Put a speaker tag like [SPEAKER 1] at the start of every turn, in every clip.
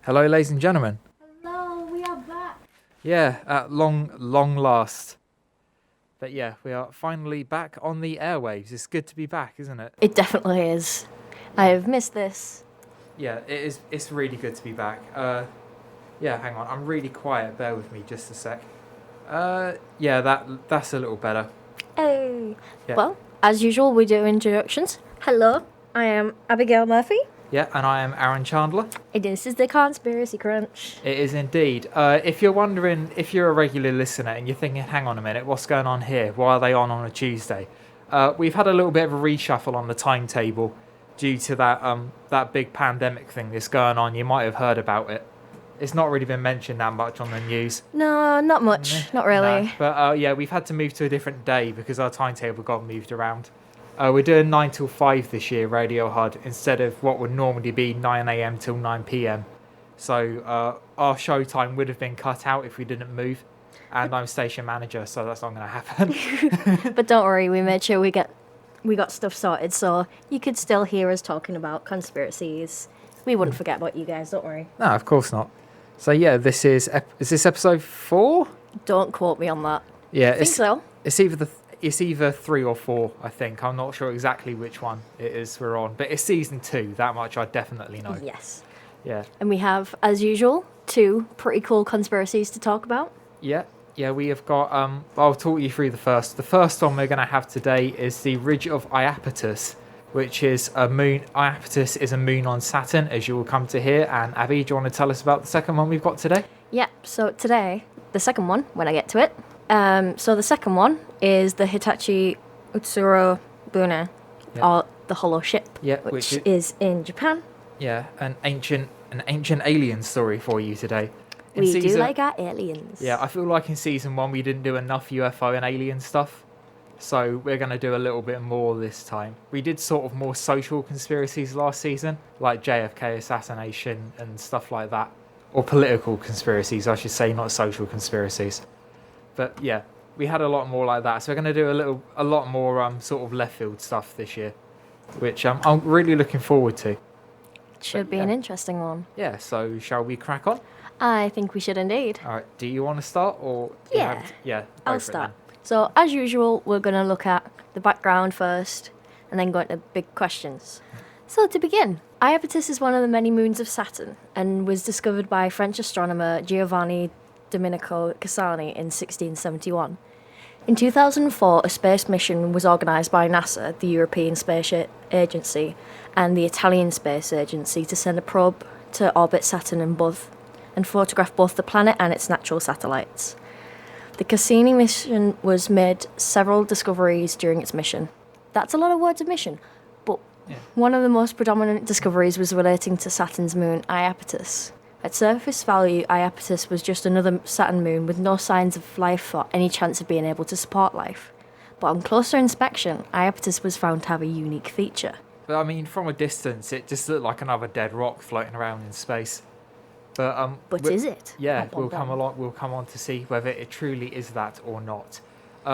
[SPEAKER 1] Hello, ladies and gentlemen.
[SPEAKER 2] Hello, we are back.
[SPEAKER 1] Yeah, at long last. But yeah, we are finally back on the airwaves. It's good to be back, isn't it?
[SPEAKER 2] It definitely is. I have missed this.
[SPEAKER 1] Yeah, it is. It's really good to be back. Yeah, hang on. I'm really quiet. Bear with me just a sec. Yeah, that's a little better.
[SPEAKER 2] Hey.
[SPEAKER 1] Yeah.
[SPEAKER 2] Well, as usual, we do introductions. Hello, I am Abigail Murphy.
[SPEAKER 1] Yeah, and I am Aaron Chandler.
[SPEAKER 2] And this is the Conspiracy Crunch.
[SPEAKER 1] It is indeed. If you're wondering, if you're a regular listener and you're thinking, hang on a minute, what's going on here? Why are they on a Tuesday? We've had a little bit of a reshuffle on the timetable due to that big pandemic thing that's going on. You might have heard about it. It's not really been mentioned that much on the news.
[SPEAKER 2] No, not much. Not really.
[SPEAKER 1] No. But yeah, we've had to move to a different day because our timetable got moved around. We're doing 9 till 5 this year, Radio HUD, instead of what would normally be 9 a.m. till 9 p.m. So our show time would have been cut out if we didn't move. And I'm station manager, so that's not going to happen.
[SPEAKER 2] But don't worry, we made sure we got stuff sorted, so you could still hear us talking about conspiracies. We wouldn't forget about you guys, don't worry.
[SPEAKER 1] No, of course not. So yeah, is this episode 4?
[SPEAKER 2] Don't quote me on that.
[SPEAKER 1] Yeah,
[SPEAKER 2] I think so.
[SPEAKER 1] It's either 3 or 4, I think. I'm not sure exactly which one it is we're on, but it's season 2. That much I definitely know.
[SPEAKER 2] Yes.
[SPEAKER 1] Yeah.
[SPEAKER 2] And we have, as usual, 2 pretty cool conspiracies to talk about.
[SPEAKER 1] Yeah. Yeah, we have got, I'll talk you through the first. The first one we're going to have today is the Ridge of Iapetus, which is a moon. Iapetus is a moon on Saturn, as you will come to hear. And Abby, do you want to tell us about the second one we've got today?
[SPEAKER 2] Yeah, so today, the second one, when I get to it. So the second one is the Hitachi Utsuro Bune, or the Hollow Ship, which is in Japan.
[SPEAKER 1] Yeah, an ancient alien story for you today.
[SPEAKER 2] We do like our aliens.
[SPEAKER 1] Yeah, I feel like in season 1 we didn't do enough UFO and alien stuff, so we're going to do a little bit more this time. We did sort of more social conspiracies last season, like JFK assassination and stuff like that. Or political conspiracies, I should say, not social conspiracies. But yeah, we had a lot more like that, so we're going to do a lot more sort of left field stuff this year, which I'm really looking forward to.
[SPEAKER 2] Should be an interesting one.
[SPEAKER 1] Yeah, so shall we crack on?
[SPEAKER 2] I think we should indeed.
[SPEAKER 1] All right, do you want to start or?
[SPEAKER 2] Yeah, I'll start. So as usual, we're going to look at the background first, and then go into big questions. So to begin, Iapetus is one of the many moons of Saturn, and was discovered by French astronomer Giovanni Domenico Cassani in 1671. In 2004, a space mission was organised by NASA, the European Space Agency, and the Italian Space Agency to send a probe to orbit Saturn and photograph both the planet and its natural satellites. The Cassini mission was made several discoveries during its mission. That's a lot of words of mission, but one of the most predominant discoveries was relating to Saturn's moon, Iapetus. At surface value, Iapetus was just another Saturn moon with no signs of life or any chance of being able to support life. But on closer inspection, Iapetus was found to have a unique feature.
[SPEAKER 1] But I mean, from a distance, it just looked like another dead rock floating around in space.
[SPEAKER 2] But is it?
[SPEAKER 1] Yeah, we'll come on to see whether it truly is that or not.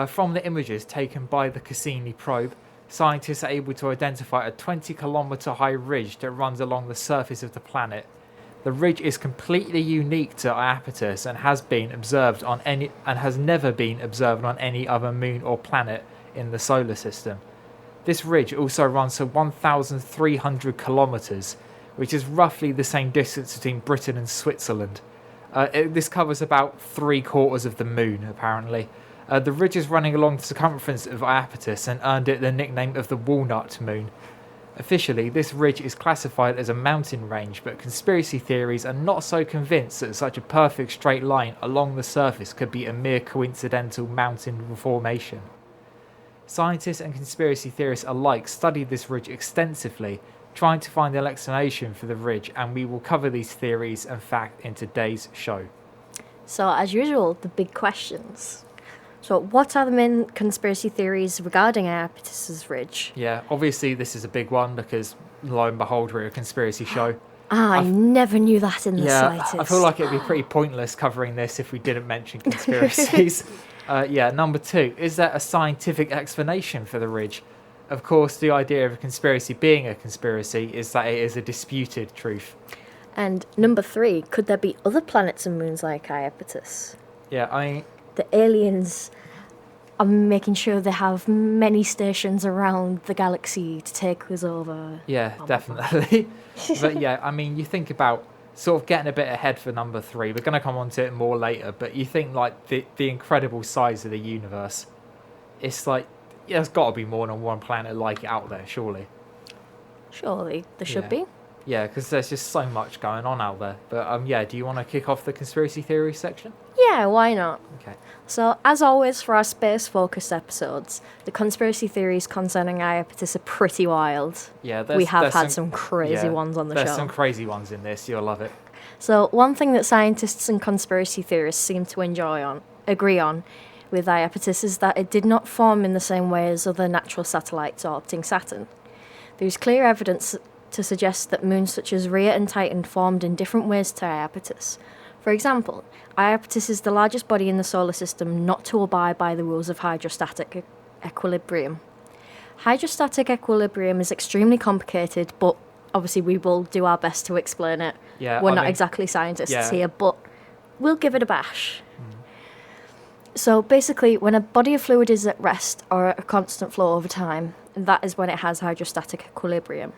[SPEAKER 1] From the images taken by the Cassini probe, scientists are able to identify a 20-kilometer high ridge that runs along the surface of the planet. The ridge is completely unique to Iapetus and has never been observed on any other moon or planet in the solar system. This ridge also runs for 1,300 kilometers, which is roughly the same distance between Britain and Switzerland. This covers about 3/4 of the moon, apparently. The ridge is running along the circumference of Iapetus and earned it the nickname of the Walnut Moon. Officially, this ridge is classified as a mountain range, but conspiracy theories are not so convinced that such a perfect straight line along the surface could be a mere coincidental mountain formation. Scientists and conspiracy theorists alike studied this ridge extensively, trying to find an explanation for the ridge, and we will cover these theories and facts in today's show.
[SPEAKER 2] So, as usual, the big questions. So, what are the main conspiracy theories regarding Iapetus's ridge?
[SPEAKER 1] Yeah, obviously this is a big one because, lo and behold, we're a conspiracy show.
[SPEAKER 2] I never knew that in the slightest.
[SPEAKER 1] I feel like it'd be pretty pointless covering this if we didn't mention conspiracies. Number 2, is there a scientific explanation for the ridge? Of course, the idea of a conspiracy being a conspiracy is that it is a disputed truth.
[SPEAKER 2] And number 3, could there be other planets and moons like Iapetus?
[SPEAKER 1] Yeah, I mean,
[SPEAKER 2] The aliens are making sure they have many stations around the galaxy to take us over.
[SPEAKER 1] yeah, definitely. But yeah, I mean, you think about sort of getting a bit ahead for number 3. We're going to come on to it more later, but you think like the incredible size of the universe. It's like, yeah, there's got to be more than one planet like it out there, surely.
[SPEAKER 2] Surely, there should
[SPEAKER 1] Yeah.
[SPEAKER 2] be.
[SPEAKER 1] Yeah, because there's just so much going on out there. But yeah, do you want to kick off the conspiracy theory section?
[SPEAKER 2] Yeah, why not?
[SPEAKER 1] Okay.
[SPEAKER 2] So, as always for our space-focused episodes, the conspiracy theories concerning Iapetus are pretty wild.
[SPEAKER 1] Yeah,
[SPEAKER 2] We have
[SPEAKER 1] there's
[SPEAKER 2] had some crazy
[SPEAKER 1] yeah,
[SPEAKER 2] ones on the
[SPEAKER 1] There's
[SPEAKER 2] show.
[SPEAKER 1] some crazy ones in this. You'll love it.
[SPEAKER 2] So, one thing that scientists and conspiracy theorists seem to agree on with Iapetus is that it did not form in the same way as other natural satellites orbiting Saturn. There is clear evidence to suggest that moons such as Rhea and Titan formed in different ways to Iapetus. For example, Iapetus is the largest body in the solar system not to abide by the rules of hydrostatic equilibrium. Hydrostatic equilibrium is extremely complicated, but obviously we will do our best to explain it.
[SPEAKER 1] Yeah,
[SPEAKER 2] We're
[SPEAKER 1] I
[SPEAKER 2] not
[SPEAKER 1] mean,
[SPEAKER 2] exactly scientists
[SPEAKER 1] yeah.
[SPEAKER 2] here, but we'll give it a bash. So basically, when a body of fluid is at rest or at a constant flow over time, that is when it has hydrostatic equilibrium.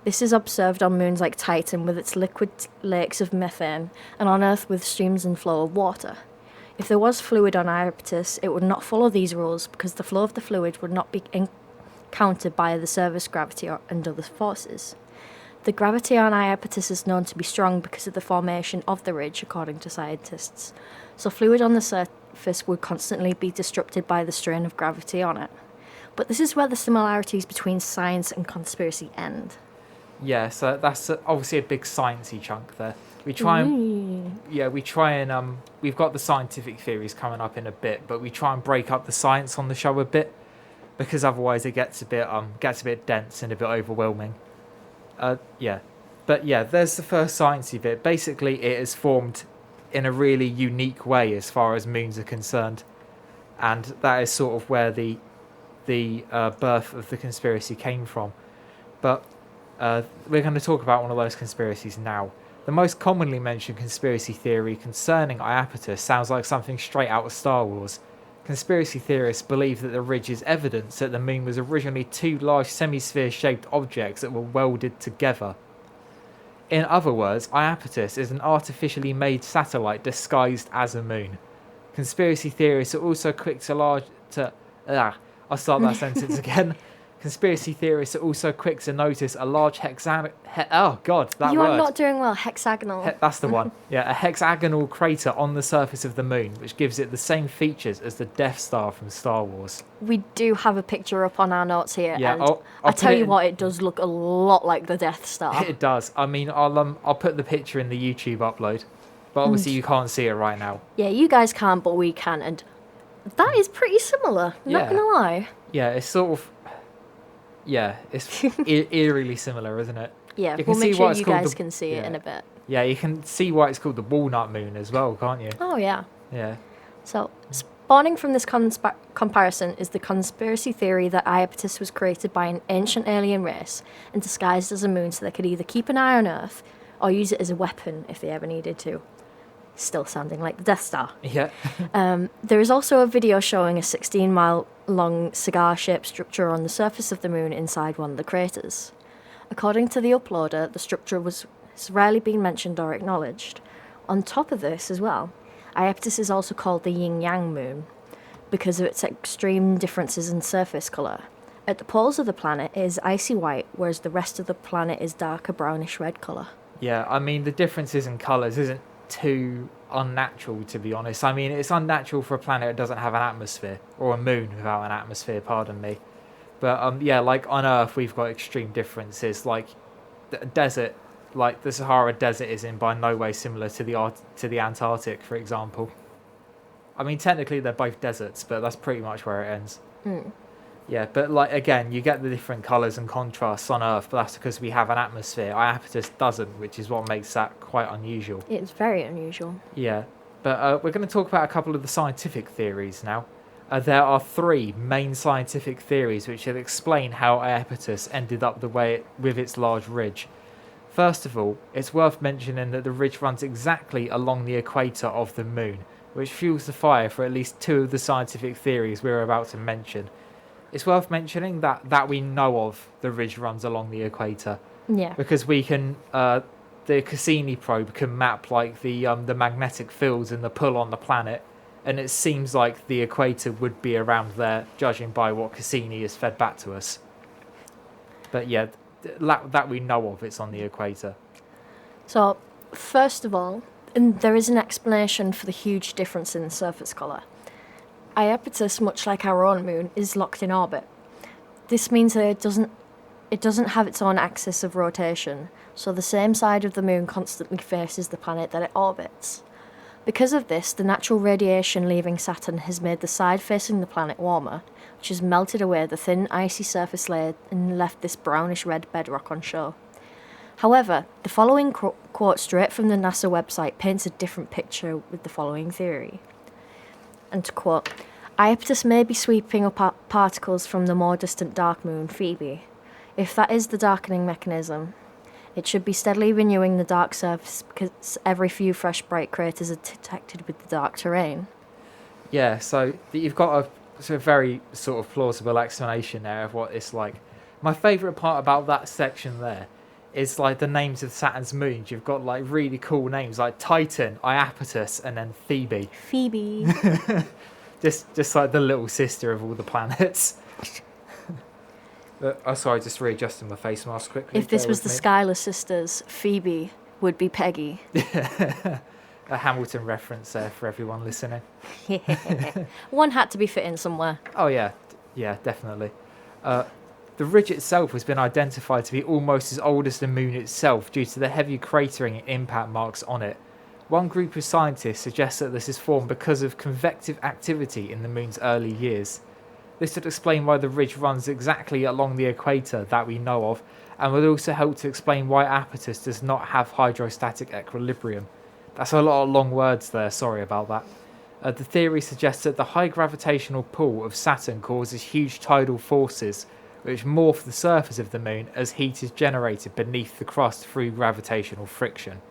[SPEAKER 2] This is observed on moons like Titan with its liquid lakes of methane, and on Earth with streams and flow of water. If there was fluid on Iapetus, it would not follow these rules because the flow of the fluid would not be encountered by the surface gravity and other forces. The gravity on Iapetus is known to be strong because of the formation of the ridge, according to scientists. So fluid on the surface would constantly be disrupted by the strain of gravity on it. But this is where the similarities between science and conspiracy end.
[SPEAKER 1] Yeah, so that's obviously a big sciencey chunk there. We try and we've got the scientific theories coming up in a bit, but we try and break up the science on the show a bit because otherwise it gets a bit dense and a bit overwhelming. Yeah, but yeah, there's the first sciencey bit. Basically, it is formed in a really unique way as far as moons are concerned, and that is sort of where the birth of the conspiracy came from. But we're going to talk about one of those conspiracies now. The most commonly mentioned conspiracy theory concerning Iapetus sounds like something straight out of Star Wars. Conspiracy theorists believe that the ridge is evidence that the moon was originally two large semi-sphere-shaped objects that were welded together. In other words, Iapetus is an artificially made satellite disguised as a moon. Conspiracy theorists are also quick to I'll start that sentence again. Conspiracy theorists are also quick to notice a large hexagonal...
[SPEAKER 2] You are not doing well. Hexagonal.
[SPEAKER 1] That's the one. Yeah, a hexagonal crater on the surface of the moon, which gives it the same features as the Death Star from Star Wars.
[SPEAKER 2] We do have a picture up on our notes here,
[SPEAKER 1] Yeah,
[SPEAKER 2] and
[SPEAKER 1] I'll
[SPEAKER 2] tell
[SPEAKER 1] put
[SPEAKER 2] you
[SPEAKER 1] it
[SPEAKER 2] what, it does look a lot like the Death Star.
[SPEAKER 1] It does. I mean, I'll put the picture in the YouTube upload, but obviously you can't see it right now.
[SPEAKER 2] Yeah, you guys can't, but we can, and that is pretty similar.
[SPEAKER 1] Yeah.
[SPEAKER 2] Not gonna lie.
[SPEAKER 1] Yeah, it's sort of... Yeah, it's eerily similar, isn't it?
[SPEAKER 2] Yeah,
[SPEAKER 1] You can
[SPEAKER 2] we'll make
[SPEAKER 1] see
[SPEAKER 2] sure
[SPEAKER 1] why it's
[SPEAKER 2] you
[SPEAKER 1] called
[SPEAKER 2] guys
[SPEAKER 1] the-
[SPEAKER 2] can see it
[SPEAKER 1] yeah.
[SPEAKER 2] in a bit.
[SPEAKER 1] Yeah, you can see why it's called the Walnut Moon as well, can't you?
[SPEAKER 2] Oh yeah.
[SPEAKER 1] Yeah.
[SPEAKER 2] So, spawning from this comparison is the conspiracy theory that Iapetus was created by an ancient alien race and disguised as a moon so they could either keep an eye on Earth or use it as a weapon if they ever needed to. Still sounding like the Death Star.
[SPEAKER 1] Yeah.
[SPEAKER 2] There is also a video showing a 16-mile-long cigar-shaped structure on the surface of the moon inside one of the craters. According to the uploader, the structure has rarely been mentioned or acknowledged. On top of this as well, Iapetus is also called the yin-yang moon because of its extreme differences in surface colour. At the poles of the planet, it is icy white, whereas the rest of the planet is darker brownish red colour.
[SPEAKER 1] Yeah, I mean, the differences in colours isn't too unnatural, to be honest. I mean, it's unnatural for a planet that doesn't have an atmosphere, or a moon without an atmosphere, pardon me. But yeah, like on Earth, we've got extreme differences. Like the desert, like the Sahara Desert is in by no way similar to the Antarctic, for example. I mean, technically they're both deserts, but that's pretty much where it ends. Yeah, but like again, you get the different colours and contrasts on Earth, but that's because we have an atmosphere. Iapetus doesn't, which is what makes that quite unusual.
[SPEAKER 2] It's very unusual.
[SPEAKER 1] Yeah, but we're going to talk about a couple of the scientific theories now. There are three main scientific theories which will explain how Iapetus ended up the way with its large ridge. First of all, it's worth mentioning that the ridge runs exactly along the equator of the moon, which fuels the fire for at least two of the scientific theories we're about to mention. It's worth mentioning that we know of the ridge runs along the equator.
[SPEAKER 2] Yeah.
[SPEAKER 1] Because we can, the Cassini probe can map like the magnetic fields and the pull on the planet, and it seems like the equator would be around there, judging by what Cassini has fed back to us. But yeah, that we know of, it's on the equator.
[SPEAKER 2] So, first of all, there is an explanation for the huge difference in surface colour. Iapetus, much like our own moon, is locked in orbit. This means that it doesn't have its own axis of rotation, so the same side of the moon constantly faces the planet that it orbits. Because of this, the natural radiation leaving Saturn has made the side facing the planet warmer, which has melted away the thin icy surface layer and left this brownish-red bedrock on show. However, the following quote straight from the NASA website paints a different picture with the following theory. And to quote, Iapetus may be sweeping up particles from the more distant dark moon, Phoebe. If that is the darkening mechanism, it should be steadily renewing the dark surface because every few fresh bright craters are detected with the dark terrain.
[SPEAKER 1] Yeah, so you've got a very sort of plausible explanation there of what it's like. My favourite part about that section there is like the names of Saturn's moons. You've got like really cool names like Titan, Iapetus, and then Phoebe.
[SPEAKER 2] Phoebe.
[SPEAKER 1] just like the little sister of all the planets. Sorry, just readjusting my face mask quickly.
[SPEAKER 2] If this was the Schuyler sisters, Phoebe would be Peggy.
[SPEAKER 1] A Hamilton reference there for everyone listening.
[SPEAKER 2] One had to be fit in somewhere.
[SPEAKER 1] Oh yeah, definitely. The ridge itself has been identified to be almost as old as the moon itself due to the heavy cratering and impact marks on it. One group of scientists suggests that this is formed because of convective activity in the moon's early years. This would explain why the ridge runs exactly along the equator that we know of, and would also help to explain why Iapetus does not have hydrostatic equilibrium. That's a lot of long words there, sorry about that. The theory suggests that the high gravitational pull of Saturn causes huge tidal forces, which morph the surface of the moon as heat is generated beneath the crust through gravitational friction.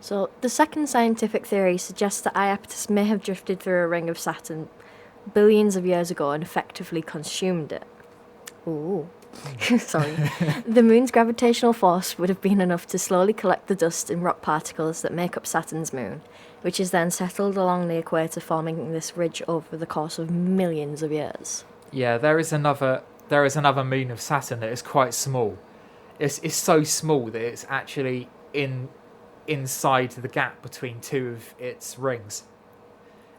[SPEAKER 2] So, the second scientific theory suggests that Iapetus may have drifted through a ring of Saturn billions of years ago and effectively consumed it. Ooh. Sorry. The moon's gravitational force would have been enough to slowly collect the dust and rock particles that make up Saturn's moon, which is then settled along the equator, forming this ridge over the course of millions of years.
[SPEAKER 1] Yeah, there is another moon of Saturn that is quite small. It's so small that it's actually inside the gap between two of its rings,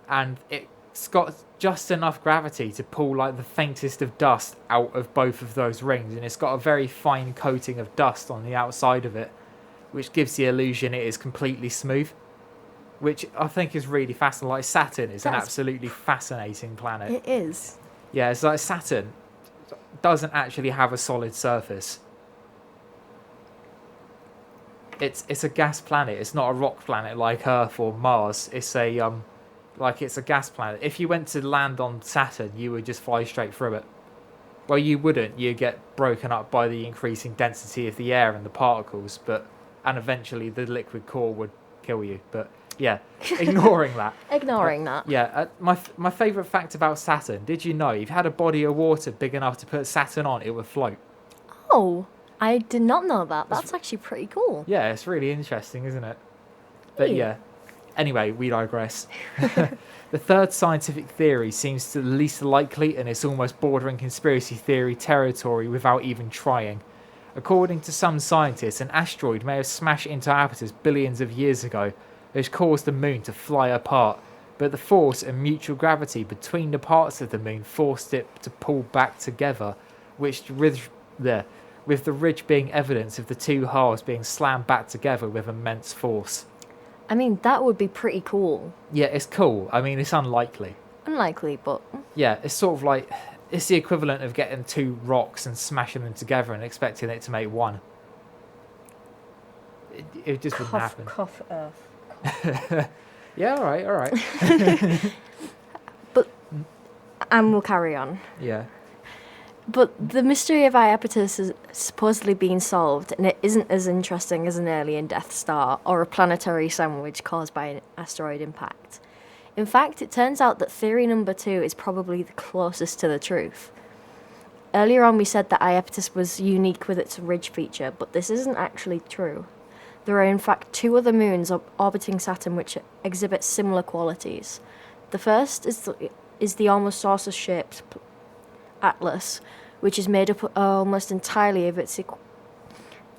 [SPEAKER 1] and it's got just enough gravity to pull like the faintest of dust out of both of those rings, and it's got a very fine coating of dust on the outside of it, which gives the illusion it is completely smooth, which I think is really fascinating. Like Saturn is an absolutely fascinating planet.
[SPEAKER 2] It is.
[SPEAKER 1] Yeah, it's like Saturn doesn't actually have a solid surface. It's a gas planet. It's not a rock planet like Earth or Mars. It's a gas planet. If you went to land on Saturn, you would just fly straight through it. Well, you wouldn't. You'd get broken up by the increasing density of the air and the particles, and eventually the liquid core would kill you. But yeah, ignoring that. Yeah, my favourite fact about Saturn, did you know if you had a body of water big enough to put Saturn on, it would float?
[SPEAKER 2] Oh, I did not know that. That's actually pretty cool.
[SPEAKER 1] Yeah, it's really interesting, isn't it? But yeah. Anyway, we digress. The third scientific theory seems the least likely, and it's almost bordering conspiracy theory territory without even trying. According to some scientists, an asteroid may have smashed into Iapetus billions of years ago, which caused the moon to fly apart, but the force and mutual gravity between the parts of the moon forced it to pull back together, with the ridge being evidence of the two halves being slammed back together with immense force.
[SPEAKER 2] I mean, that would be pretty cool.
[SPEAKER 1] Yeah, it's cool. I mean, it's unlikely.
[SPEAKER 2] Unlikely, but...
[SPEAKER 1] Yeah, it's sort of like... It's the equivalent of getting two rocks and smashing them together and expecting it to make one. It just wouldn't happen.
[SPEAKER 2] Cough, Earth.
[SPEAKER 1] Yeah, all right.
[SPEAKER 2] But... And we'll carry on.
[SPEAKER 1] Yeah.
[SPEAKER 2] But the mystery of Iapetus is supposedly being solved, and it isn't as interesting as an alien Death Star or a planetary sandwich caused by an asteroid impact. In fact, it turns out that theory number 2 is probably the closest to the truth. Earlier on we said that Iapetus was unique with its ridge feature, but this isn't actually true. There are in fact 2 other moons orbiting Saturn which exhibit similar qualities. The first is the almost saucer-shaped Atlas, which is made up almost entirely of its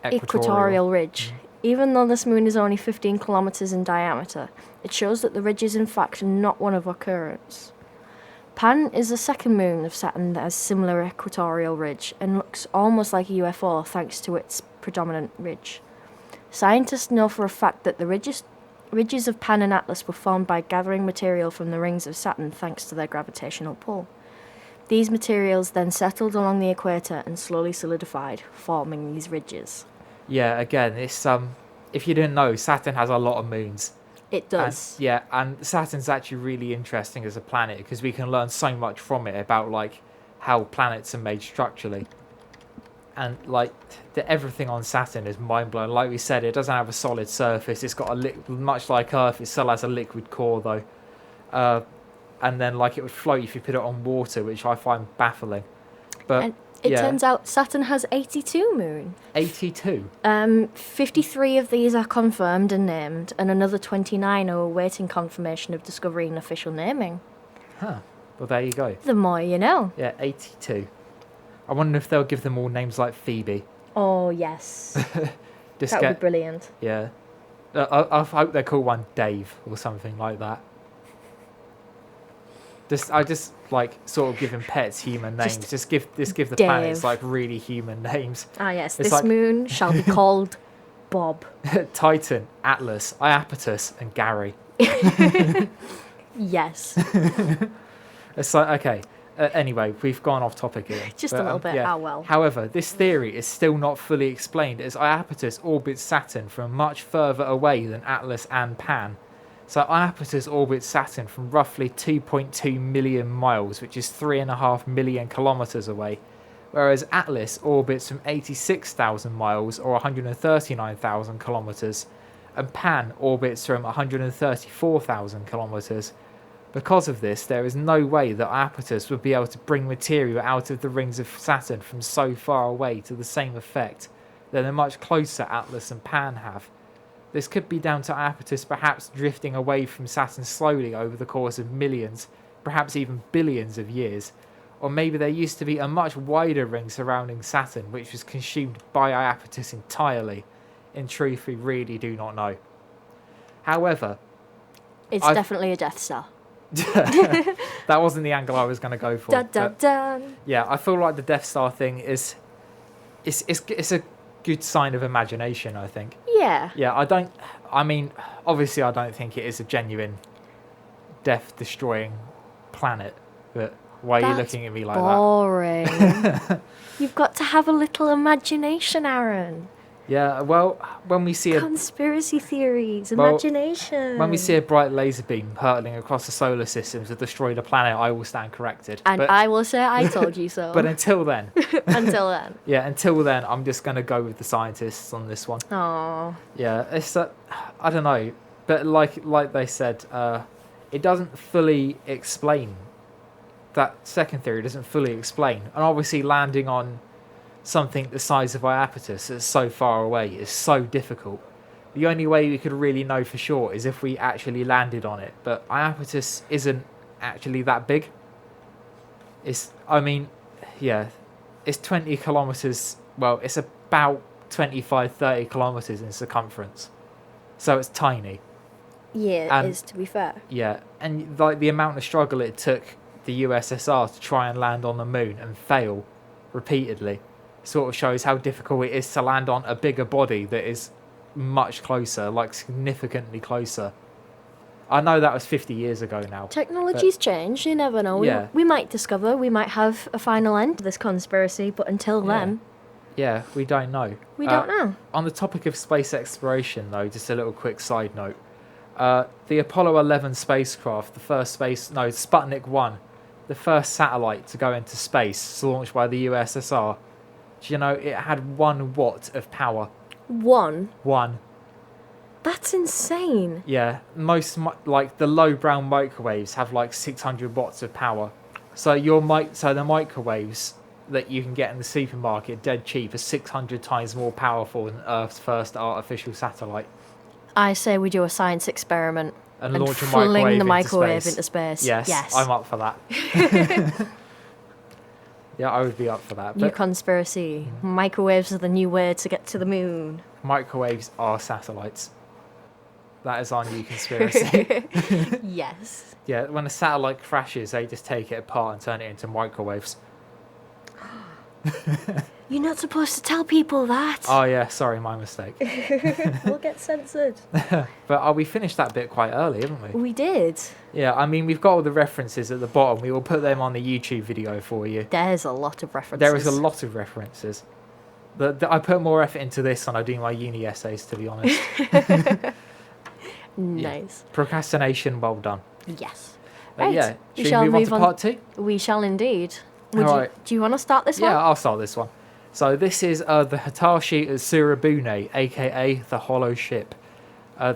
[SPEAKER 2] equatorial ridge. Even though this moon is only 15 kilometers in diameter, it shows that the ridge is in fact not one of occurrence. Pan is the second moon of Saturn that has similar equatorial ridge and looks almost like a UFO thanks to its predominant ridge. Scientists know for a fact that the ridges of Pan and Atlas were formed by gathering material from the rings of Saturn thanks to their gravitational pull. These materials then settled along the equator and slowly solidified, forming these ridges.
[SPEAKER 1] Yeah, again, it's if you didn't know, Saturn has a lot of moons.
[SPEAKER 2] It does.
[SPEAKER 1] And Saturn's actually really interesting as a planet because we can learn so much from it about like how planets are made structurally. And like everything on Saturn is mind blowing. Like we said, it doesn't have a solid surface. It's got much like Earth. It still has a liquid core though. And then like it would float if you put it on water, which I find baffling. But
[SPEAKER 2] and it turns out Saturn has 82 moons.
[SPEAKER 1] 82?
[SPEAKER 2] 53 of these are confirmed and named, and another 29 are awaiting confirmation of discovery and official naming.
[SPEAKER 1] Huh. Well, there you go.
[SPEAKER 2] The more you know.
[SPEAKER 1] Yeah, 82. I wonder if they'll give them all names like Phoebe.
[SPEAKER 2] Oh, yes.
[SPEAKER 1] That
[SPEAKER 2] would be brilliant.
[SPEAKER 1] Yeah. I hope they call one Dave or something like that. I just like sort of giving pets human names. Just give the
[SPEAKER 2] Dave.
[SPEAKER 1] planets like really human names.
[SPEAKER 2] Ah, yes.
[SPEAKER 1] It's
[SPEAKER 2] this
[SPEAKER 1] like
[SPEAKER 2] moon shall be called Bob.
[SPEAKER 1] Titan, Atlas, Iapetus, and Gary.
[SPEAKER 2] Yes.
[SPEAKER 1] It's like, okay. Anyway, we've gone off topic here.
[SPEAKER 2] Just a little bit.
[SPEAKER 1] Yeah.
[SPEAKER 2] Oh, well.
[SPEAKER 1] However, this theory is still not fully explained as Iapetus orbits Saturn from much further away than Atlas and Pan. So Iapetus orbits Saturn from roughly 2.2 million miles, which is 3.5 million kilometers away, whereas Atlas orbits from 86,000 miles or 139,000 kilometers, and Pan orbits from 134,000 kilometers. Because of this, there is no way that Iapetus would be able to bring material out of the rings of Saturn from so far away to the same effect that the much closer Atlas and Pan have. This could be down to Iapetus perhaps drifting away from Saturn slowly over the course of millions, perhaps even billions of years. Or maybe there used to be a much wider ring surrounding Saturn which was consumed by Iapetus entirely. In truth, we really do not know. However,
[SPEAKER 2] it's definitely a Death Star.
[SPEAKER 1] That wasn't the angle I was going to go for.
[SPEAKER 2] Dun, dun, dun.
[SPEAKER 1] Yeah, I feel like the Death Star thing is it's a good sign of imagination, I think.
[SPEAKER 2] Yeah.
[SPEAKER 1] Yeah, obviously I don't think it is a genuine death-destroying planet, but why are you looking at me like
[SPEAKER 2] boring.
[SPEAKER 1] that?
[SPEAKER 2] You've got to have a little imagination, Aaron.
[SPEAKER 1] Yeah, well, when we see
[SPEAKER 2] conspiracy theories, imagination.
[SPEAKER 1] When we see a bright laser beam hurtling across the solar system to destroy the planet, I will stand corrected.
[SPEAKER 2] And I will say I told you so.
[SPEAKER 1] But until then.
[SPEAKER 2] Until then.
[SPEAKER 1] Yeah, until then, I'm just going to go with the scientists on this one.
[SPEAKER 2] Oh.
[SPEAKER 1] Yeah, it's I don't know, but like they said, it doesn't fully explain. That second theory doesn't fully explain, and obviously landing on something the size of Iapetus that's so far away is so difficult. The only way we could really know for sure is if we actually landed on it, but Iapetus isn't actually that big. It's 20 kilometers, well, it's about 25-30 kilometers in circumference, so it's tiny.
[SPEAKER 2] Yeah, it is, to be fair.
[SPEAKER 1] Yeah, and like the amount of struggle it took the USSR to try and land on the moon and fail repeatedly sort of shows how difficult it is to land on a bigger body that is much closer, like significantly closer. I know that was 50 years ago now.
[SPEAKER 2] Technology's changed, you never know.
[SPEAKER 1] Yeah.
[SPEAKER 2] We might discover, we might have a final end to this conspiracy, but until then...
[SPEAKER 1] Yeah, we don't know.
[SPEAKER 2] We don't know.
[SPEAKER 1] On the topic of space exploration, though, just a little quick side note. The Apollo 11 spacecraft, Sputnik 1, the first satellite to go into space, launched by the USSR, do you know it had 1 watt of power?
[SPEAKER 2] 1?
[SPEAKER 1] 1.
[SPEAKER 2] That's insane.
[SPEAKER 1] Yeah, like the low brown microwaves have like 600 watts of power. So the microwaves that you can get in the supermarket dead cheap are 600 times more powerful than Earth's first artificial satellite.
[SPEAKER 2] I say we do a science experiment
[SPEAKER 1] And launch a
[SPEAKER 2] fling the
[SPEAKER 1] microwave
[SPEAKER 2] into space.
[SPEAKER 1] Yes, I'm up for that. Yeah, I would be up for that.
[SPEAKER 2] New
[SPEAKER 1] But
[SPEAKER 2] conspiracy. Microwaves are the new way to get to the moon.
[SPEAKER 1] microwaves are satellites. That is our new conspiracy.
[SPEAKER 2] Yes.
[SPEAKER 1] Yeah, when a satellite crashes, they just take it apart and turn it into microwaves.
[SPEAKER 2] You're not supposed to tell people that.
[SPEAKER 1] Oh yeah, sorry, my mistake.
[SPEAKER 2] We'll get censored.
[SPEAKER 1] But we finished that bit quite early, haven't we?
[SPEAKER 2] We did.
[SPEAKER 1] Yeah, I mean, we've got all the references at the bottom. We will put them on the YouTube video for you.
[SPEAKER 2] There's a lot of references.
[SPEAKER 1] There is a lot of references. I put more effort into this than I do my uni essays, to be honest.
[SPEAKER 2] Nice.
[SPEAKER 1] Yeah. Procrastination, well done.
[SPEAKER 2] Yes.
[SPEAKER 1] But
[SPEAKER 2] Right.
[SPEAKER 1] should we move on to part 2?
[SPEAKER 2] We shall indeed.
[SPEAKER 1] Alright.
[SPEAKER 2] Do you want to start this one?
[SPEAKER 1] Yeah, I'll start this one. So this is the Hitachi Utsuro Bune, aka the Hollow Ship.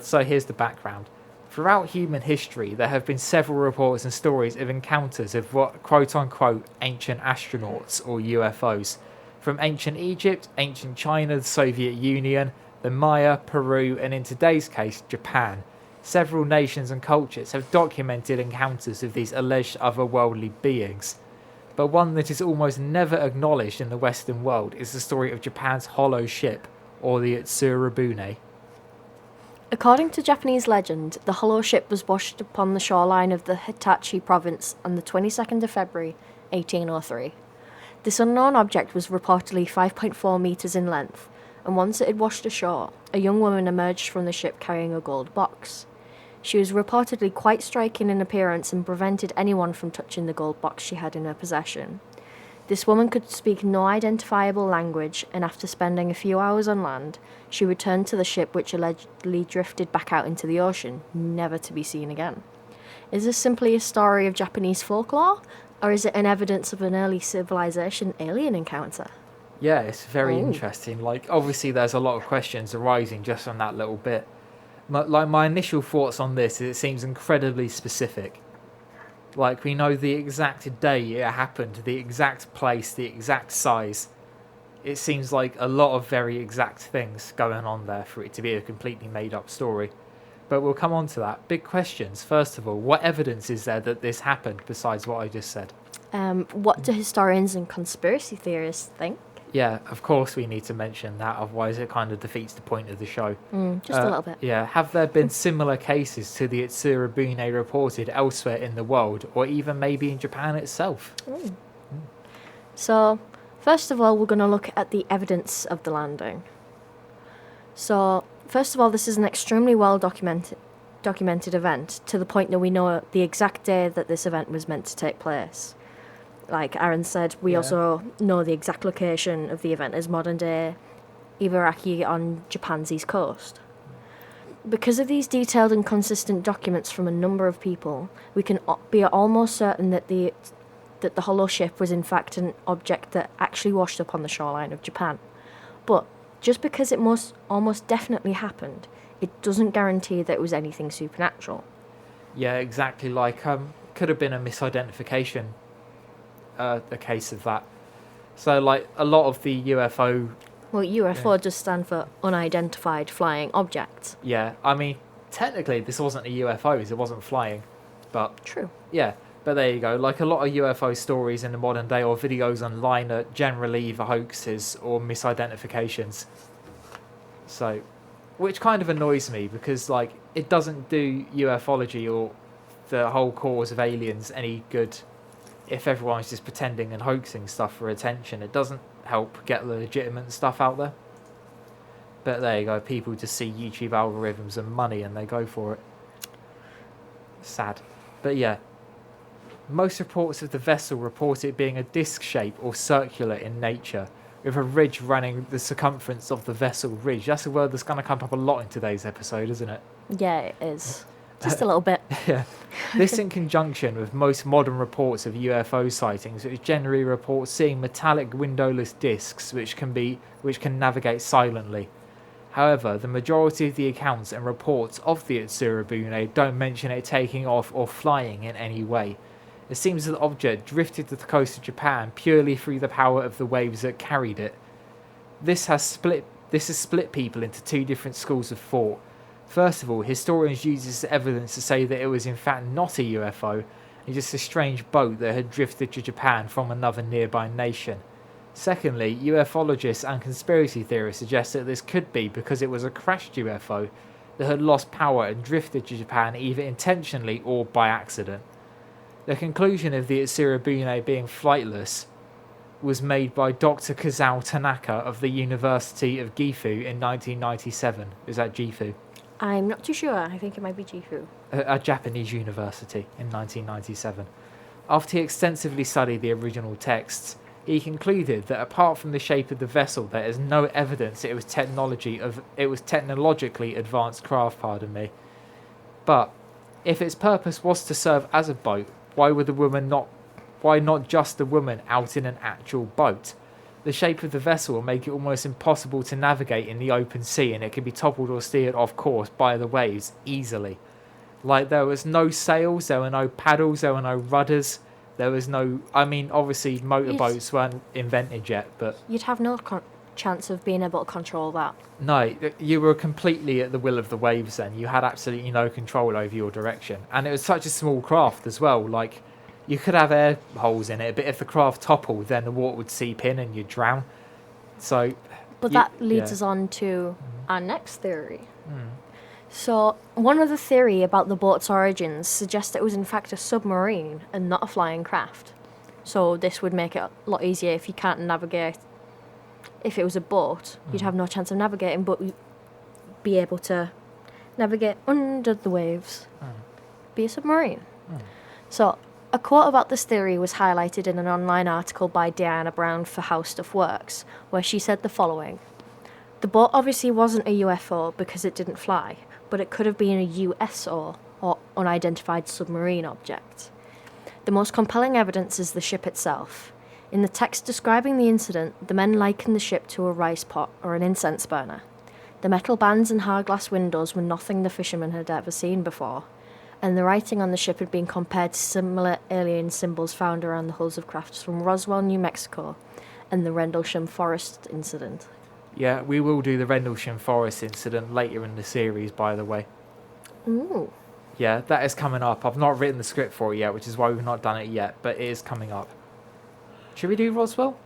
[SPEAKER 1] So here's the background. Throughout human history, there have been several reports and stories of encounters of what quote-unquote ancient astronauts, or UFOs, from ancient Egypt, ancient China, the Soviet Union, the Maya, Peru, and in today's case, Japan. Several nations and cultures have documented encounters of these alleged otherworldly beings. But one that is almost never acknowledged in the Western world is the story of Japan's Hollow Ship, or the Utsuro Bune.
[SPEAKER 2] According to Japanese legend, the Hollow Ship was washed upon the shoreline of the Hitachi province on the 22nd of February, 1803. This unknown object was reportedly 5.4 metres in length, and once it had washed ashore, a young woman emerged from the ship carrying a gold box. She was reportedly quite striking in appearance and prevented anyone from touching the gold box she had in her possession. This woman could speak no identifiable language, and after spending a few hours on land, she returned to the ship, which allegedly drifted back out into the ocean, never to be seen again. Is this simply a story of Japanese folklore, or is it an evidence of an early civilization alien encounter?
[SPEAKER 1] Yeah, it's very interesting. Like, obviously there's a lot of questions arising just from that little bit. My initial thoughts on this is it seems incredibly specific. Like, we know the exact day it happened, the exact place, the exact size. It seems like a lot of very exact things going on there for it to be a completely made up story. But we'll come on to that. Big questions. First of all, what evidence is there that this happened besides what I just said?
[SPEAKER 2] What do historians and conspiracy theorists think?
[SPEAKER 1] Yeah, of course we need to mention that, otherwise it kind of defeats the point of the show.
[SPEAKER 2] Just a little bit.
[SPEAKER 1] Yeah, have there been similar cases to the Utsuro Bune reported elsewhere in the world, or even maybe in Japan itself?
[SPEAKER 2] So, first of all, we're going to look at the evidence of the landing. So, first of all, this is an extremely well documented event, to the point that we know the exact day that this event was meant to take place. Like Aaron said, we also know the exact location of the event as modern-day Ibaraki on Japan's east coast. Because of these detailed and consistent documents from a number of people, we can be almost certain that the Hollow Ship was in fact an object that actually washed up on the shoreline of Japan. But just because it almost definitely happened, it doesn't guarantee that it was anything supernatural.
[SPEAKER 1] Yeah, exactly. Like, could have been a misidentification. The case of that. So, like, a lot of the UFO...
[SPEAKER 2] Well, UFO does stand for unidentified flying objects.
[SPEAKER 1] Yeah, I mean, technically this wasn't a UFO, it wasn't flying, but...
[SPEAKER 2] True.
[SPEAKER 1] Yeah, but there you go. Like, a lot of UFO stories in the modern day or videos online are generally either hoaxes or misidentifications. So, which kind of annoys me, because, like, it doesn't do ufology or the whole cause of aliens any good. If everyone's just pretending and hoaxing stuff for attention, it doesn't help get the legitimate stuff out there. But there you go, people just see YouTube algorithms and money and they go for it. Sad. But yeah, most reports of the vessel report it being a disc shape or circular in nature, with a ridge running the circumference of the vessel ridge. That's a word that's going to come up a lot in today's episode, isn't it?
[SPEAKER 2] Yeah, it is. Just a little bit.
[SPEAKER 1] Yeah. This in conjunction with most modern reports of UFO sightings, which generally report seeing metallic windowless discs which can navigate silently. However, the majority of the accounts and reports of the Utsuro Bune don't mention it taking off or flying in any way. It seems that the object drifted to the coast of Japan purely through the power of the waves that carried it. This has split people into two different schools of thought. First of all, historians use this evidence to say that it was in fact not a UFO, and just a strange boat that had drifted to Japan from another nearby nation. Secondly, ufologists and conspiracy theorists suggest that this could be because it was a crashed UFO that had lost power and drifted to Japan either intentionally or by accident. The conclusion of the Utsuro Bune being flightless was made by Dr. Kazao Tanaka of the University of Gifu in 1997. Is that Gifu?
[SPEAKER 2] I'm not too sure. I think it might be Gifu.
[SPEAKER 1] A Japanese university in 1997. After he extensively studied the original texts, he concluded that apart from the shape of the vessel, there is no evidence it was technologically advanced craft. But if its purpose was to serve as a boat, why not just the woman out in an actual boat? The shape of the vessel will make it almost impossible to navigate in the open sea, and it can be toppled or steered off course by the waves easily. Like, there was no sails, there were no paddles, there were no rudders. There was no... I mean, obviously, motorboats weren't invented yet, but...
[SPEAKER 2] You'd have no chance of being able to control that.
[SPEAKER 1] No, you were completely at the will of the waves then. You had absolutely no control over your direction. And it was such a small craft as well. Like, you could have air holes in it, but if the craft toppled, then the water would seep in and you'd drown. So...
[SPEAKER 2] But that leads us on to our next theory. So, one other theory about the boat's origins suggests it was in fact a submarine and not a flying craft. So this would make it a lot easier if you can't navigate. If it was a boat, you'd have no chance of navigating, but you'd be able to navigate under the waves. Be a submarine. So, a quote about this theory was highlighted in an online article by Diana Brown for How Stuff Works, where she said the following. The boat obviously wasn't a UFO because it didn't fly, but it could have been a USO, or unidentified submarine object. The most compelling evidence is the ship itself. In the text describing the incident, the men likened the ship to a rice pot or an incense burner. The metal bands and hard glass windows were nothing the fishermen had ever seen before, and the writing on the ship had been compared to similar alien symbols found around the hulls of crafts from Roswell, New Mexico, and the Rendlesham Forest incident.
[SPEAKER 1] Yeah, we will do the Rendlesham Forest incident later in the series, by the way.
[SPEAKER 2] Ooh.
[SPEAKER 1] Yeah, that is coming up. I've not written the script for it yet, which is why we've not done it yet, but it is coming up. Should we do Roswell?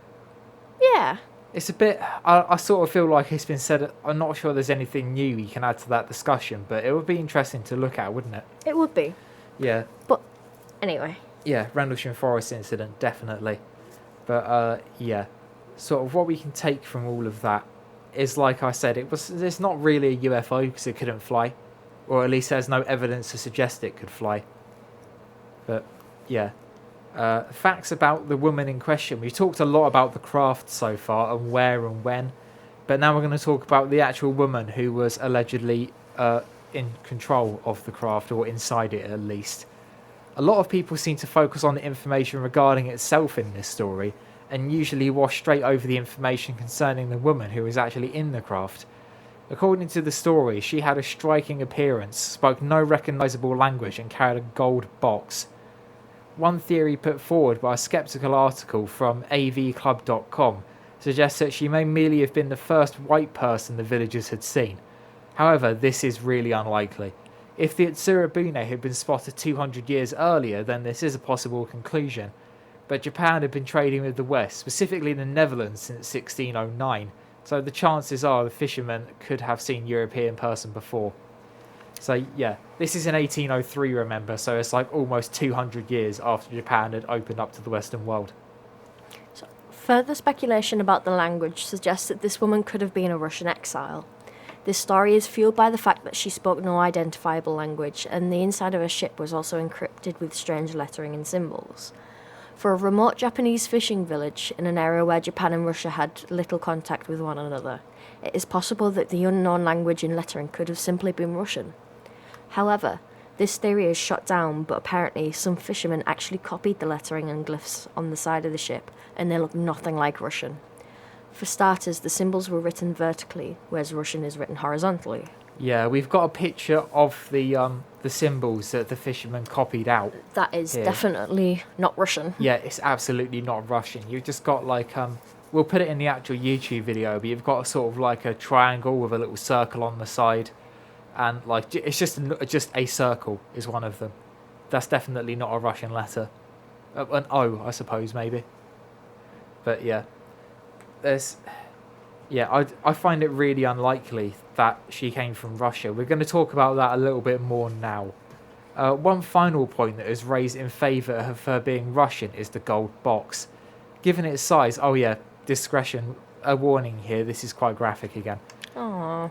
[SPEAKER 2] Yeah.
[SPEAKER 1] It's a bit... I sort of feel like it's been said... I'm not sure there's anything new you can add to that discussion, but it would be interesting to look at, wouldn't it?
[SPEAKER 2] It would be.
[SPEAKER 1] Yeah.
[SPEAKER 2] But, anyway.
[SPEAKER 1] Yeah, Rendlesham Forest incident, definitely. But, yeah. Sort of what we can take from all of that is, like I said, it's not really a UFO because it couldn't fly. Or at least there's no evidence to suggest it could fly. But, yeah. Facts about the woman in question. We've talked a lot about the craft so far and where and when. But now we're going to talk about the actual woman who was allegedly in control of the craft, or inside it at least. A lot of people seem to focus on the information regarding itself in this story, and usually wash straight over the information concerning the woman who was actually in the craft. According to the story, she had a striking appearance, spoke no recognisable language, and carried a gold box. One theory put forward by a skeptical article from avclub.com suggests that she may merely have been the first white person the villagers had seen. However, this is really unlikely. If the Utsuro Bune had been spotted 200 years earlier, then this is a possible conclusion. But Japan had been trading with the West, specifically the Netherlands, since 1609, so the chances are the fishermen could have seen European person before. So yeah, this is in 1803, remember, so it's like almost 200 years after Japan had opened up to the Western world.
[SPEAKER 2] So, further speculation about the language suggests that this woman could have been a Russian exile. This story is fueled by the fact that she spoke no identifiable language, and the inside of her ship was also encrypted with strange lettering and symbols. For a remote Japanese fishing village in an area where Japan and Russia had little contact with one another, it is possible that the unknown language and lettering could have simply been Russian. However, This theory is shot down, but apparently some fishermen actually copied the lettering and glyphs on the side of the ship, and they look nothing like Russian. For starters, the symbols were written vertically, whereas Russian is written horizontally.
[SPEAKER 1] Yeah, we've got a picture of the symbols that the fishermen copied out.
[SPEAKER 2] That is
[SPEAKER 1] here.
[SPEAKER 2] Definitely not Russian.
[SPEAKER 1] Yeah, it's absolutely not Russian. You've just got like we'll put it in the actual YouTube video, but you've got a sort of like a triangle with a little circle on the side, and like it's just a circle is one of them. That's definitely not a Russian letter. An O, I suppose, maybe. But yeah, I find it really unlikely that she came from Russia. We're going to talk about that a little bit more now. One final point that is raised in favour of her being Russian is the gold box. Given its size, discretion, a warning here, this is quite graphic again.
[SPEAKER 2] Aww.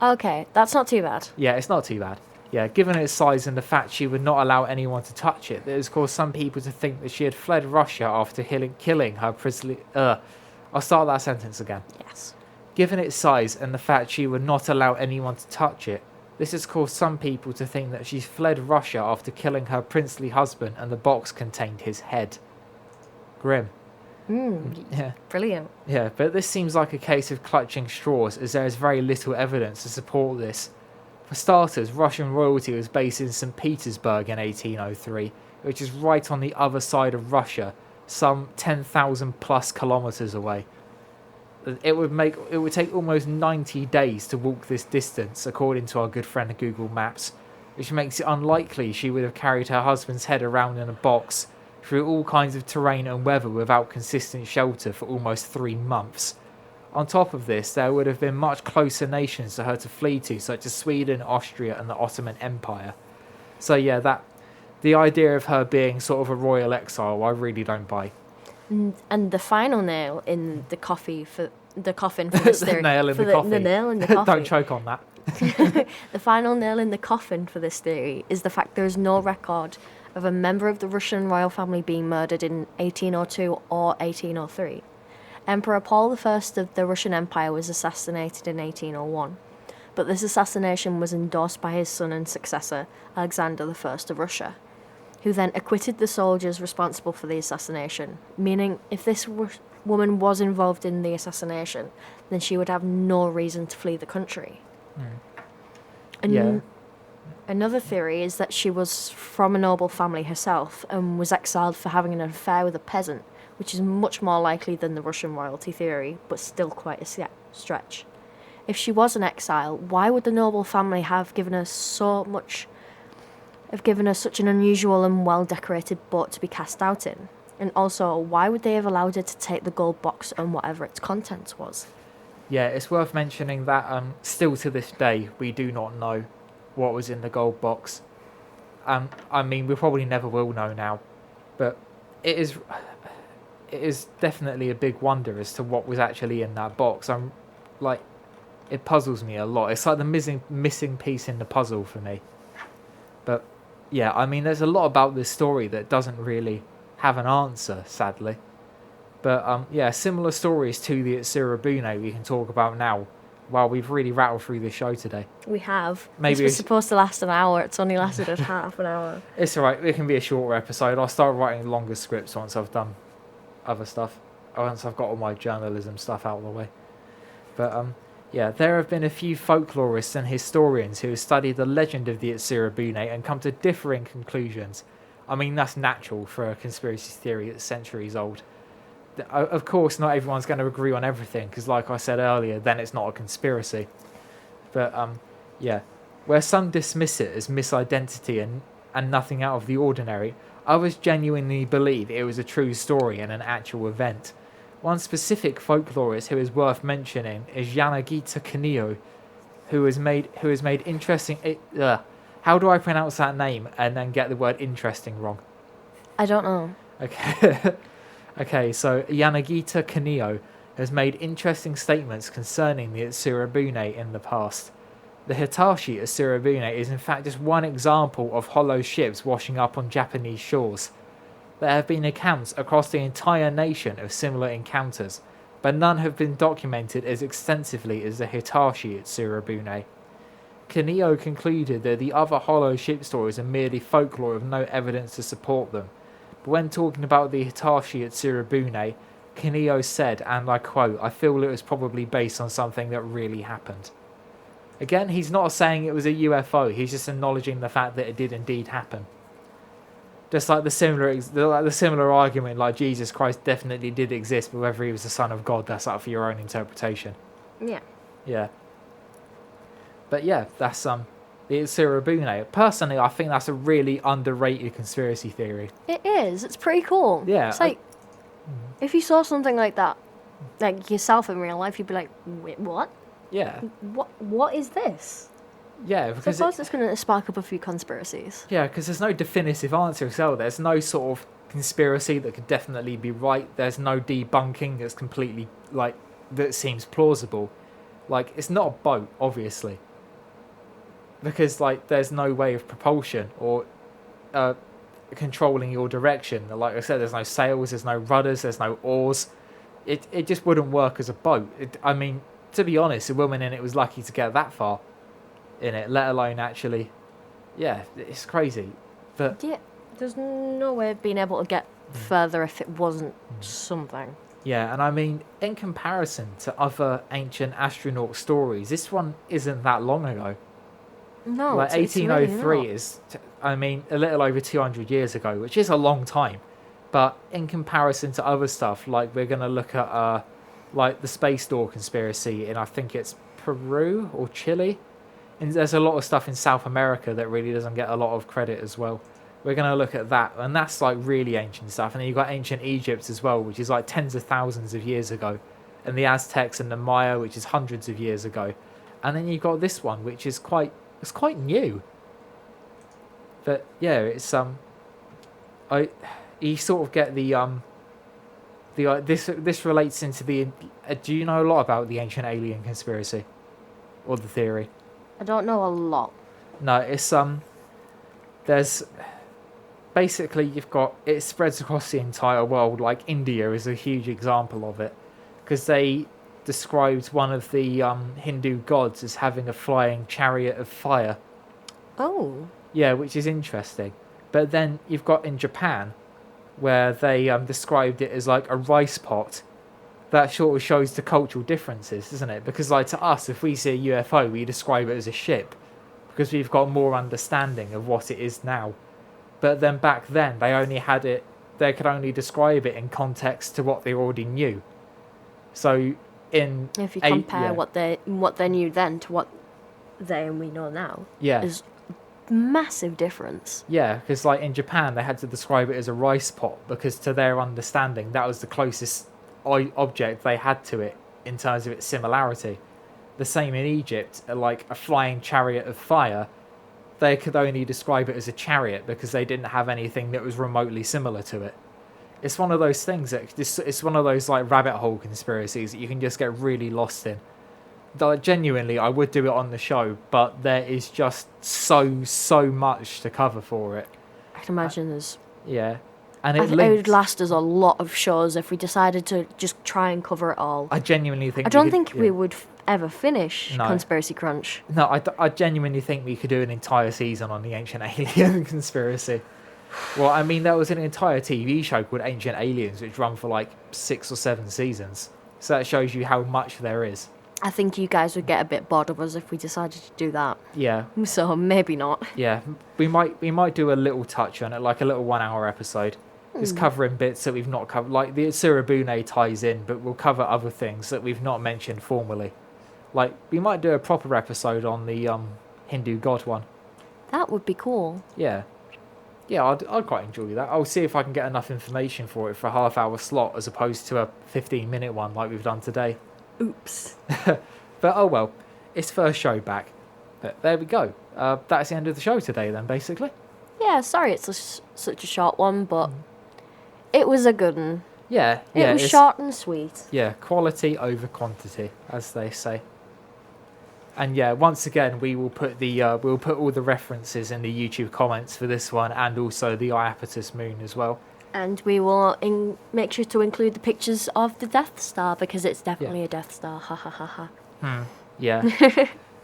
[SPEAKER 2] Okay, that's not too bad.
[SPEAKER 1] Yeah, it's not too bad. Yeah, given its size and the fact she would not allow anyone to touch it, that has caused some people to think that she had fled Russia after killing her princely... I'll start that sentence again.
[SPEAKER 2] Yes.
[SPEAKER 1] Given its size and the fact she would not allow anyone to touch it, this has caused some people to think that she fled Russia after killing her princely husband and the box contained his head. Grim. Yeah.
[SPEAKER 2] Brilliant.
[SPEAKER 1] Yeah, but this seems like a case of clutching straws, as there is very little evidence to support this. For starters, Russian royalty was based in St. Petersburg in 1803, which is right on the other side of Russia, some 10,000 plus kilometers away. It would take almost 90 days to walk this distance, according to our good friend Google Maps, which makes it unlikely she would have carried her husband's head around in a box through all kinds of terrain and weather without consistent shelter for almost 3 months. On top of this, there would have been much closer nations to her to flee to, such as Sweden, Austria and the Ottoman Empire. So yeah, the idea of her being sort of a royal exile, I really don't buy.
[SPEAKER 2] And the final nail in the coffin for this theory.
[SPEAKER 1] The nail in the coffin.
[SPEAKER 2] The nail in the coffin.
[SPEAKER 1] Don't choke on that.
[SPEAKER 2] The final nail in the coffin for this theory is the fact there is no record of a member of the Russian royal family being murdered in 1802 or 1803. Emperor Paul I of the Russian Empire was assassinated in 1801, but this assassination was endorsed by his son and successor, Alexander I of Russia, who then acquitted the soldiers responsible for the assassination, meaning if this woman was involved in the assassination, then she would have no reason to flee the country. Another theory is that she was from a noble family herself and was exiled for having an affair with a peasant, which is much more likely than the Russian royalty theory, but still quite a stretch. If she was an exile, why would the noble family have given her such an unusual and well-decorated boat to be cast out in? And also, why would they have allowed her to take the gold box and whatever its contents was?
[SPEAKER 1] Yeah, it's worth mentioning that still to this day, we do not know what was in the gold box. I mean, we probably never will know now, but it is definitely a big wonder as to what was actually in that box. It puzzles me a lot. It's like the missing piece in the puzzle for me. But yeah, I mean, there's a lot about this story that doesn't really have an answer, sadly. But similar stories to the Utsuro Bune we can talk about now. While we've really rattled through this show today.
[SPEAKER 2] We have.
[SPEAKER 1] Maybe
[SPEAKER 2] this was supposed to last an hour. It's only lasted a half an hour.
[SPEAKER 1] It's alright. It can be a shorter episode. I'll start writing longer scripts once I've done other stuff. Once I've got all my journalism stuff out of the way. But there have been a few folklorists and historians who have studied the legend of the Utsuro Bune and come to differing conclusions. I mean, that's natural for a conspiracy theory that's centuries old. Of course, not everyone's going to agree on everything, because like I said earlier, then it's not a conspiracy. But, where some dismiss it as misidentity and nothing out of the ordinary, others genuinely believe it was a true story and an actual event. One specific folklorist who is worth mentioning is Yanagita Kaneo, who has made interesting... how do I pronounce that name and then get the word interesting wrong?
[SPEAKER 2] I don't know.
[SPEAKER 1] Okay. Okay, so Yanagita Kaneo has made interesting statements concerning the Utsuro Bune in the past. The Hitachi Utsuro Bune is in fact just one example of hollow ships washing up on Japanese shores. There have been accounts across the entire nation of similar encounters, but none have been documented as extensively as the Hitachi Utsuro Bune. Kaneo concluded that the other hollow ship stories are merely folklore with no evidence to support them. But when talking about the Hitachi Utsuro Bune, Kaneo said, and I quote, "I feel it was probably based on something that really happened." Again, he's not saying it was a UFO, he's just acknowledging the fact that it did indeed happen. Just like the similar argument, like Jesus Christ definitely did exist, but whether he was the Son of God, that's up for your own interpretation.
[SPEAKER 2] Yeah.
[SPEAKER 1] Yeah. But yeah, that's the Utsuro Bune. Personally, I think that's a really underrated conspiracy theory.
[SPEAKER 2] It is. It's pretty cool.
[SPEAKER 1] Yeah.
[SPEAKER 2] It's like, if you saw something like that, like yourself in real life, you'd be like, wait, what?
[SPEAKER 1] Yeah.
[SPEAKER 2] What is this?
[SPEAKER 1] Yeah,
[SPEAKER 2] So
[SPEAKER 1] because
[SPEAKER 2] of course it's going to spark up a few conspiracies.
[SPEAKER 1] yeah, because there's no definitive answer as well. There's no sort of conspiracy that could definitely be right. There's no debunking that's completely, like, that seems plausible. Like, it's not a boat, obviously. Because, like, there's no way of propulsion or controlling your direction. Like I said, there's no sails, there's no rudders, there's no oars. It just wouldn't work as a boat. I mean, to be honest, a woman in it was lucky to get that far in it, let alone actually... Yeah, it's crazy. But
[SPEAKER 2] Yeah, there's no way of being able to get further if it wasn't something.
[SPEAKER 1] yeah, and I mean, in comparison to other ancient astronaut stories, this one isn't that long ago.
[SPEAKER 2] No,
[SPEAKER 1] Like
[SPEAKER 2] it's really
[SPEAKER 1] 1803
[SPEAKER 2] not.
[SPEAKER 1] is, I mean, a little over 200 years ago, which is a long time. But in comparison to other stuff, like we're going to look at like the space door conspiracy in, I think it's Peru or Chile. And there's a lot of stuff in South America that really doesn't get a lot of credit as well. We're going to look at that, and that's like really ancient stuff. And then you've got ancient Egypt as well, which is like tens of thousands of years ago. And the Aztecs and the Maya, which is hundreds of years ago. And then you've got this one, which is quite new. But yeah, it's you sort of get this relates into the do you know a lot about the ancient alien conspiracy or the theory?
[SPEAKER 2] I don't know a lot.
[SPEAKER 1] No, it's there's basically you've got it spreads across the entire world. Like India is a huge example of it, because they described one of the Hindu gods as having a flying chariot of fire.
[SPEAKER 2] Oh.
[SPEAKER 1] Yeah, which is interesting. But then you've got in Japan, where they described it as like a rice pot. That sort of shows the cultural differences, doesn't it? Because like to us, if we see a UFO, we describe it as a ship, because we've got more understanding of what it is now. But then back then, they could only describe it in context to what they already knew. So
[SPEAKER 2] if you compare what they knew then to what we know now, there's massive difference.
[SPEAKER 1] Yeah, because like in Japan, they had to describe it as a rice pot, because to their understanding, that was the closest object they had to it in terms of its similarity. The same in Egypt, like a flying chariot of fire, they could only describe it as a chariot because they didn't have anything that was remotely similar to it. It's one of those things it's one of those like rabbit hole conspiracies that you can just get really lost in. Like, genuinely, I would do it on the show, but there is just so much to cover for it.
[SPEAKER 2] I can imagine there's...
[SPEAKER 1] Yeah. And
[SPEAKER 2] it would last us a lot of shows if we decided to just try and cover it all.
[SPEAKER 1] I genuinely think...
[SPEAKER 2] I don't think we would ever finish Conspiracy Crunch.
[SPEAKER 1] No, I genuinely think we could do an entire season on the ancient alien conspiracy. Well, I mean, there was an entire TV show called Ancient Aliens, which ran for like 6 or 7 seasons. So that shows you how much there is.
[SPEAKER 2] I think you guys would get a bit bored of us if we decided to do that.
[SPEAKER 1] Yeah.
[SPEAKER 2] So maybe not.
[SPEAKER 1] Yeah, we might do a little touch on it, like a little 1-hour episode. Just covering bits that we've not covered. Like the Utsuro Bune ties in, but we'll cover other things that we've not mentioned formally. Like, we might do a proper episode on the Hindu god one.
[SPEAKER 2] That would be cool.
[SPEAKER 1] Yeah. Yeah, I'd quite enjoy that. I'll see if I can get enough information for it for a half-hour slot as opposed to a 15-minute one like we've done today.
[SPEAKER 2] Oops.
[SPEAKER 1] But oh well, it's first show back. But there we go. That's the end of the show today then, basically.
[SPEAKER 2] Yeah, sorry it's such a short one, but it was a good one.
[SPEAKER 1] Yeah.
[SPEAKER 2] It was short and sweet.
[SPEAKER 1] Yeah, quality over quantity, as they say. And yeah, once again, we will put we'll put all the references in the YouTube comments for this one, and also the Iapetus moon as well.
[SPEAKER 2] And we will make sure to include the pictures of the Death Star, because it's definitely a Death Star. Ha ha ha ha.
[SPEAKER 1] Yeah.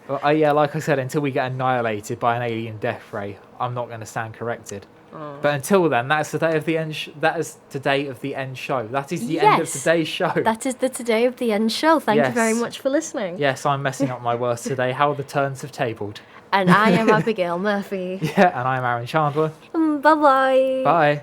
[SPEAKER 1] Well, yeah, like I said, until we get annihilated by an alien death ray, I'm not going to stand corrected. But until then, that's the day of the end. That is today of the end show. That is the end of today's show.
[SPEAKER 2] That is the today of the end show. Thank you very
[SPEAKER 1] Yes.
[SPEAKER 2] much for listening.
[SPEAKER 1] Yes, I'm messing up my words today. How the turns have tabled.
[SPEAKER 2] And I am Abigail Murphy.
[SPEAKER 1] Yeah, and I'm Aaron Chandler.
[SPEAKER 2] Bye-bye.
[SPEAKER 1] Bye.